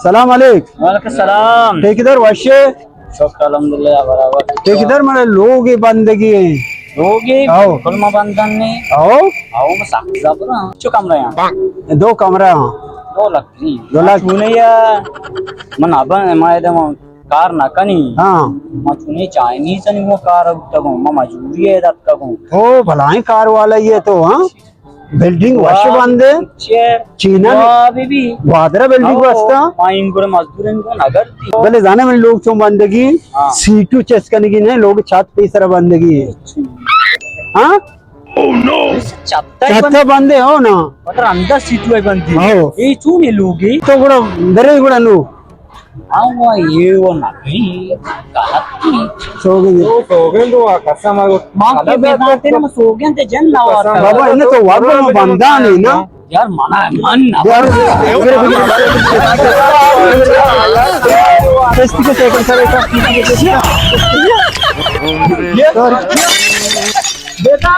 सलाम अलैकुम। वालेकुम सलाम। ठेकेदार वाशे शुक्र अल्हम्दुलिल्लाह बराबर। ठेकेदार मारे लोग ये बंदगी है होगी आओ। खुलमा बंधन ने आओ आओ मैं साथ जबरा चो कमरा यहाँ 2 कमरा हाँ 2 लाख जी 2 लाख चुने या मन अब मैं दम कार ना कनी हाँ मैं चुने चाइनीज नहीं वो कार अब तक मैं मजबूरी है तब तक ओ भलाई कार वाला ये तो हाँ बिल्डिंग वाश बंदे चीना बीबी वादरा बिल्डिंग वास्ता पाइन को मजदूर इनको नगर थी भले जाने में लोग चो बंदगी हाँ। सीटू चेस करने की नहीं लोग छत पे इस तरह बंदगी हाँ छत बंदे हो ना मतलब अंदर सीट में बनती आओ। ये चूने लोगी तो गुड़ा दरे गुड़ा नु आवा ये वो ना नहीं गलत सो गए मां के बेदाते ना सो गए थे जन ना हुआ था बाबा इन्हें तो वापस में बंदा नहीं ना यार मना है मन ना यार टेस्ट के सेकंड सर बेटा